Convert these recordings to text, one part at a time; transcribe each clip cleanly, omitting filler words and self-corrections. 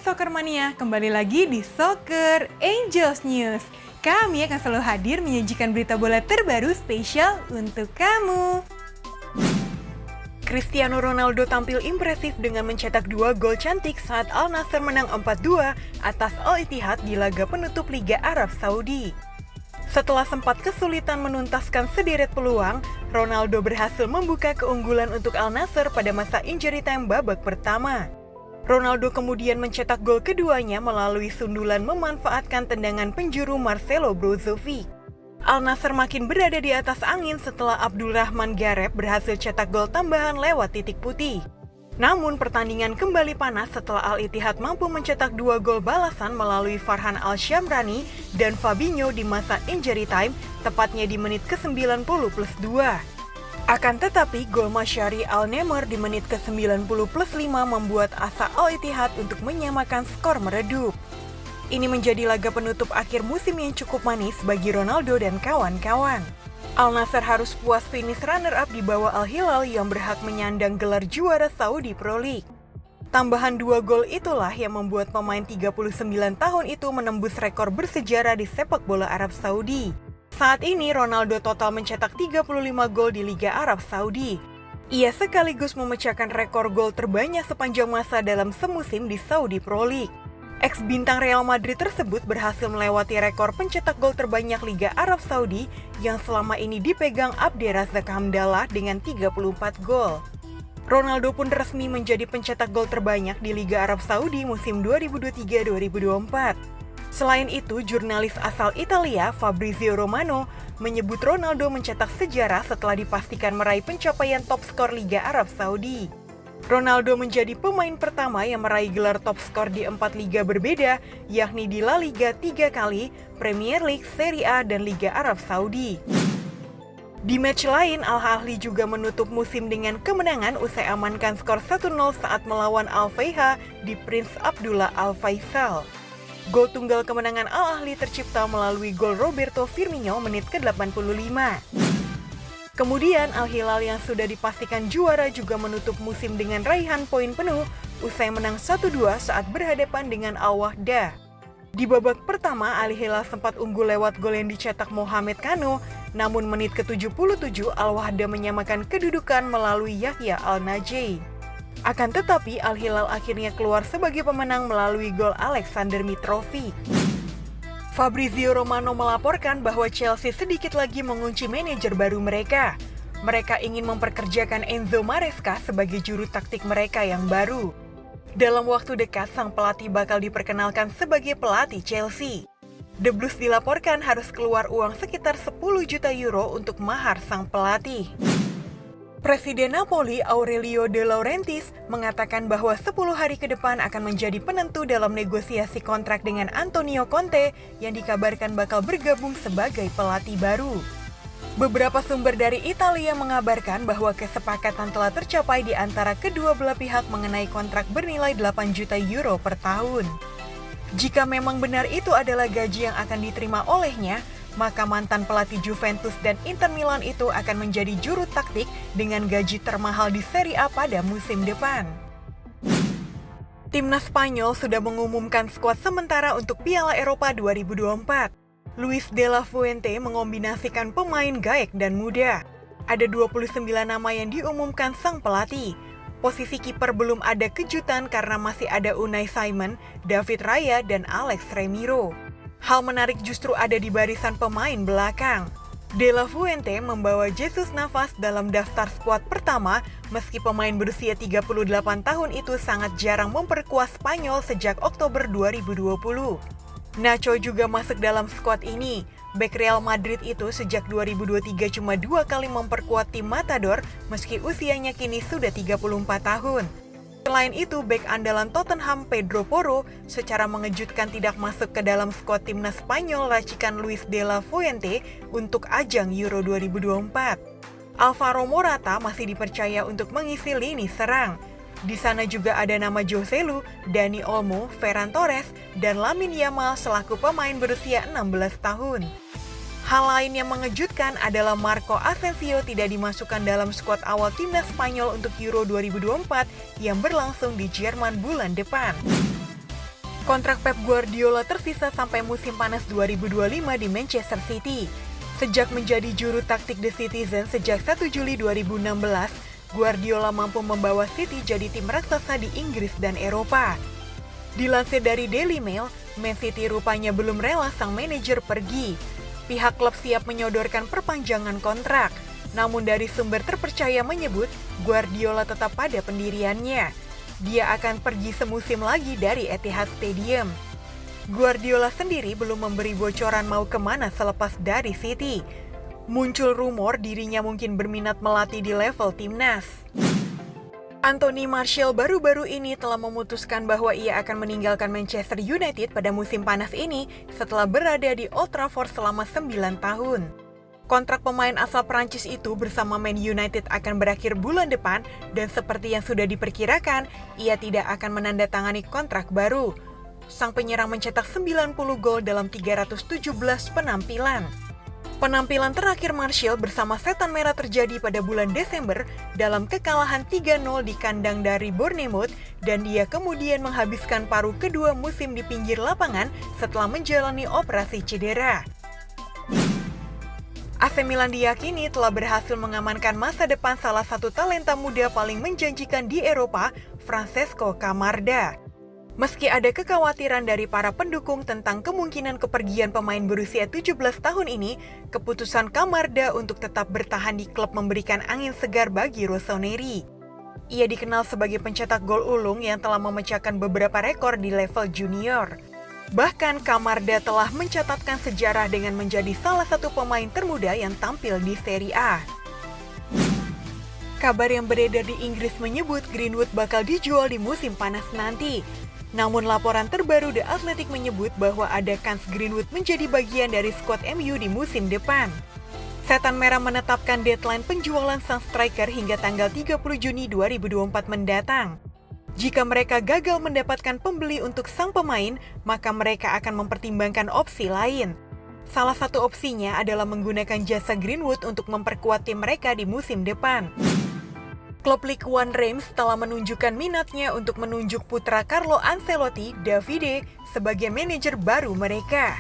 Soccer Mania, kembali lagi di Soccer Angels News. Kami akan selalu hadir menyajikan berita bola terbaru spesial untuk kamu. Cristiano Ronaldo tampil impresif dengan mencetak 2 gol cantik saat Al Nassr menang 4-2 atas Al Ittihad di laga penutup Liga Arab Saudi. Setelah sempat kesulitan menuntaskan sederet peluang, Ronaldo berhasil membuka keunggulan untuk Al Nassr pada masa injury time babak pertama. Ronaldo kemudian mencetak gol keduanya melalui sundulan memanfaatkan tendangan penjuru Marcelo Brozovic. Al Nassr makin berada di atas angin setelah Abdulrahman Gareb berhasil cetak gol tambahan lewat titik putih. Namun pertandingan kembali panas setelah Al Ittihad mampu mencetak 2 gol balasan melalui Farhan Al-Shamrani dan Fabinho di masa injury time, tepatnya di menit ke-90+2. Akan tetapi, gol Masyari Al-Nemer di menit ke-90+5 membuat asa Al Ittihad untuk menyamakan skor meredup. Ini menjadi laga penutup akhir musim yang cukup manis bagi Ronaldo dan kawan-kawan. Al Nassr harus puas finish runner-up di bawah Al Hilal yang berhak menyandang gelar juara Saudi Pro League. Tambahan 2 gol itulah yang membuat pemain 39 tahun itu menembus rekor bersejarah di sepak bola Arab Saudi. Saat ini Ronaldo total mencetak 35 gol di Liga Arab Saudi. Ia sekaligus memecahkan rekor gol terbanyak sepanjang masa dalam semusim di Saudi Pro League. Ex-bintang Real Madrid tersebut berhasil melewati rekor pencetak gol terbanyak Liga Arab Saudi yang selama ini dipegang Abderrazak Hamdallah dengan 34 gol. Ronaldo pun resmi menjadi pencetak gol terbanyak di Liga Arab Saudi musim 2023-2024. Selain itu, jurnalis asal Italia Fabrizio Romano menyebut Ronaldo mencetak sejarah setelah dipastikan meraih pencapaian top skor Liga Arab Saudi. Ronaldo menjadi pemain pertama yang meraih gelar top skor di 4 liga berbeda, yakni di La Liga 3 kali, Premier League, Serie A, dan Liga Arab Saudi. Di match lain, Al-Ahly juga menutup musim dengan kemenangan usai amankan skor 1-0 saat melawan Al-Fayha di Prince Abdullah Al-Faisal. Gol tunggal kemenangan Al-Ahly tercipta melalui gol Roberto Firmino menit ke-85. Kemudian Al Hilal yang sudah dipastikan juara juga menutup musim dengan raihan poin penuh usai menang 1-2 saat berhadapan dengan Al-Wahdah. Di babak pertama, Al Hilal sempat unggul lewat gol yang dicetak Mohamed Kano, namun menit ke-77 Al-Wahdah menyamakan kedudukan melalui Yahya Al-Najei. Akan tetapi, Al Hilal akhirnya keluar sebagai pemenang melalui gol Alexander Mitrovic. Fabrizio Romano melaporkan bahwa Chelsea sedikit lagi mengunci manajer baru mereka. Mereka ingin memperkerjakan Enzo Maresca sebagai juru taktik mereka yang baru. Dalam waktu dekat, sang pelatih bakal diperkenalkan sebagai pelatih Chelsea. The Blues dilaporkan harus keluar uang sekitar 10 juta euro untuk mahar sang pelatih. Presiden Napoli Aurelio De Laurentiis mengatakan bahwa 10 hari ke depan akan menjadi penentu dalam negosiasi kontrak dengan Antonio Conte yang dikabarkan bakal bergabung sebagai pelatih baru. Beberapa sumber dari Italia mengabarkan bahwa kesepakatan telah tercapai di antara kedua belah pihak mengenai kontrak bernilai 8 juta euro per tahun. Jika memang benar itu adalah gaji yang akan diterima olehnya, maka mantan pelatih Juventus dan Inter Milan itu akan menjadi juru taktik dengan gaji termahal di Serie A pada musim depan. Timnas Spanyol sudah mengumumkan skuad sementara untuk Piala Eropa 2024. Luis de la Fuente mengombinasikan pemain gaek dan muda. Ada 29 nama yang diumumkan sang pelatih. Posisi kiper belum ada kejutan karena masih ada Unai Simon, David Raya, dan Alex Remiro. Hal menarik justru ada di barisan pemain belakang. De La Fuente membawa Jesus Navas dalam daftar skuad pertama meski pemain berusia 38 tahun itu sangat jarang memperkuat Spanyol sejak Oktober 2020. Nacho juga masuk dalam skuad ini. Bek Real Madrid itu sejak 2023 cuma 2 kali memperkuat tim Matador meski usianya kini sudah 34 tahun. Selain itu, bek andalan Tottenham Pedro Porro secara mengejutkan tidak masuk ke dalam skuad timnas Spanyol racikan Luis de la Fuente untuk ajang Euro 2024. Alvaro Morata masih dipercaya untuk mengisi lini serang. Di sana juga ada nama Joselu, Dani Olmo, Ferran Torres, dan Lamine Yamal selaku pemain berusia 16 tahun. Hal lain yang mengejutkan adalah Marco Asensio tidak dimasukkan dalam skuad awal timnas Spanyol untuk Euro 2024 yang berlangsung di Jerman bulan depan. Kontrak Pep Guardiola tersisa sampai musim panas 2025 di Manchester City. Sejak menjadi juru taktik The Citizen sejak 1 Juli 2016, Guardiola mampu membawa City jadi tim raksasa di Inggris dan Eropa. Dilansir dari Daily Mail, Man City rupanya belum rela sang manajer pergi. Pihak klub siap menyodorkan perpanjangan kontrak. Namun dari sumber terpercaya menyebut, Guardiola tetap pada pendiriannya. Dia akan pergi semusim lagi dari Etihad Stadium. Guardiola sendiri belum memberi bocoran mau kemana selepas dari City. Muncul rumor dirinya mungkin berminat melatih di level timnas. Anthony Martial baru-baru ini telah memutuskan bahwa ia akan meninggalkan Manchester United pada musim panas ini setelah berada di Old Trafford selama 9 tahun. Kontrak pemain asal Prancis itu bersama Man United akan berakhir bulan depan dan seperti yang sudah diperkirakan, ia tidak akan menandatangani kontrak baru. Sang penyerang mencetak 90 gol dalam 317 penampilan. Penampilan terakhir Martial bersama Setan Merah terjadi pada bulan Desember dalam kekalahan 3-0 di kandang dari Bournemouth dan dia kemudian menghabiskan paruh kedua musim di pinggir lapangan setelah menjalani operasi cedera. AC Milan diyakini telah berhasil mengamankan masa depan salah satu talenta muda paling menjanjikan di Eropa, Francesco Camarda. Meski ada kekhawatiran dari para pendukung tentang kemungkinan kepergian pemain berusia 17 tahun ini, keputusan Camarda untuk tetap bertahan di klub memberikan angin segar bagi Rossoneri. Ia dikenal sebagai pencetak gol ulung yang telah memecahkan beberapa rekor di level junior. Bahkan Camarda telah mencatatkan sejarah dengan menjadi salah satu pemain termuda yang tampil di Serie A. Kabar yang beredar di Inggris menyebut Greenwood bakal dijual di musim panas nanti. Namun laporan terbaru The Athletic menyebut bahwa ada kans Greenwood menjadi bagian dari skuad MU di musim depan. Setan Merah menetapkan deadline penjualan sang striker hingga tanggal 30 Juni 2024 mendatang. Jika mereka gagal mendapatkan pembeli untuk sang pemain, maka mereka akan mempertimbangkan opsi lain. Salah satu opsinya adalah menggunakan jasa Greenwood untuk memperkuat tim mereka di musim depan. Klub Ligue 1 Reims telah menunjukkan minatnya untuk menunjuk putra Carlo Ancelotti, Davide, sebagai manajer baru mereka.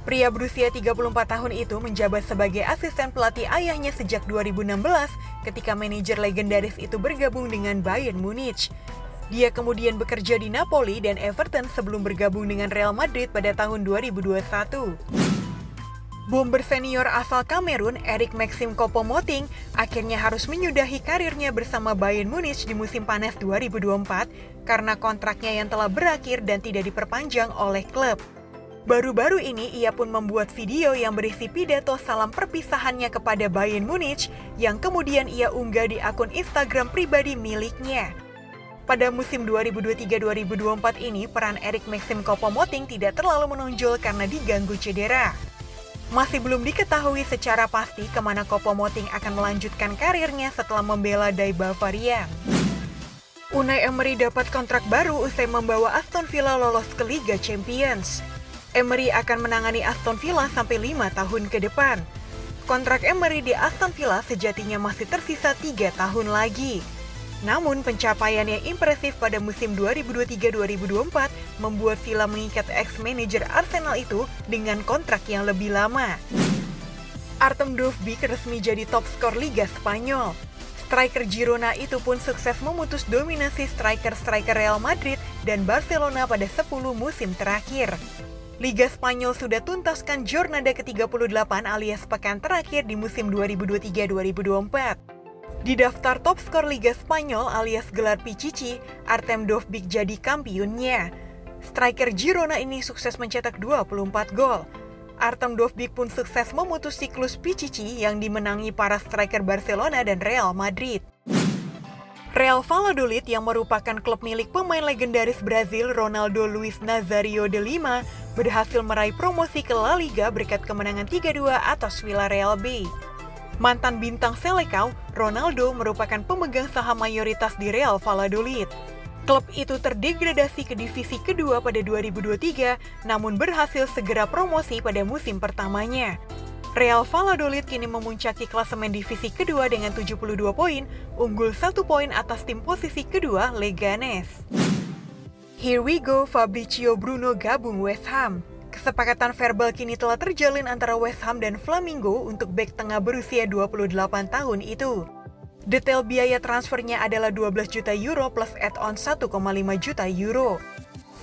Pria berusia 34 tahun itu menjabat sebagai asisten pelatih ayahnya sejak 2016 ketika manajer legendaris itu bergabung dengan Bayern Munich. Dia kemudian bekerja di Napoli dan Everton sebelum bergabung dengan Real Madrid pada tahun 2021. Bomber senior asal Kamerun, Eric Maxim Choupo-Moting, akhirnya harus menyudahi karirnya bersama Bayern Munich di musim panas 2024 karena kontraknya yang telah berakhir dan tidak diperpanjang oleh klub. Baru-baru ini ia pun membuat video yang berisi pidato salam perpisahannya kepada Bayern Munich yang kemudian ia unggah di akun Instagram pribadi miliknya. Pada musim 2023-2024 ini, peran Eric Maxim Choupo-Moting tidak terlalu menonjol karena diganggu cedera. Masih belum diketahui secara pasti kemana Choupo-Moting akan melanjutkan karirnya setelah membela Die Bavarian. Unai Emery dapat kontrak baru usai membawa Aston Villa lolos ke Liga Champions. Emery akan menangani Aston Villa sampai 5 tahun ke depan. Kontrak Emery di Aston Villa sejatinya masih tersisa 3 tahun lagi. Namun pencapaian yang impresif pada musim 2023-2024 membuat Villa mengikat ex-manajer Arsenal itu dengan kontrak yang lebih lama. Artem Dovbyk resmi jadi top skor Liga Spanyol. Striker Girona itu pun sukses memutus dominasi striker-striker Real Madrid dan Barcelona pada 10 musim terakhir. Liga Spanyol sudah tuntaskan jornada ke-38 alias pekan terakhir di musim 2023-2024. Di daftar top skor Liga Spanyol alias gelar Pichichi, Artem Dovbyk jadi kampionnya. Striker Girona ini sukses mencetak 24 gol. Artem Dovbyk pun sukses memutus siklus Pichichi yang dimenangi para striker Barcelona dan Real Madrid. Real Valladolid yang merupakan klub milik pemain legendaris Brazil Ronaldo Luiz Nazario de Lima berhasil meraih promosi ke La Liga berkat kemenangan 3-2 atas Villarreal B. Mantan bintang Selecao, Ronaldo merupakan pemegang saham mayoritas di Real Valladolid. Klub itu terdegradasi ke divisi kedua pada 2023, namun berhasil segera promosi pada musim pertamanya. Real Valladolid kini memuncaki klasemen divisi kedua dengan 72 poin, unggul 1 poin atas tim posisi kedua Leganes. Here we go, Fabrizio Bruno gabung West Ham. Kesepakatan verbal kini telah terjalin antara West Ham dan Flamingo untuk bek tengah berusia 28 tahun itu. Detail biaya transfernya adalah 12 juta euro plus add-on 1,5 juta euro.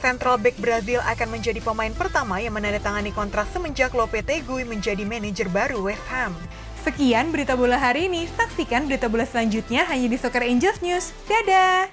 Central back Brazil akan menjadi pemain pertama yang menandatangani kontrak semenjak Lopetegui menjadi manajer baru West Ham. Sekian berita bola hari ini, saksikan berita bola selanjutnya hanya di Soccer Angels News. Dadah!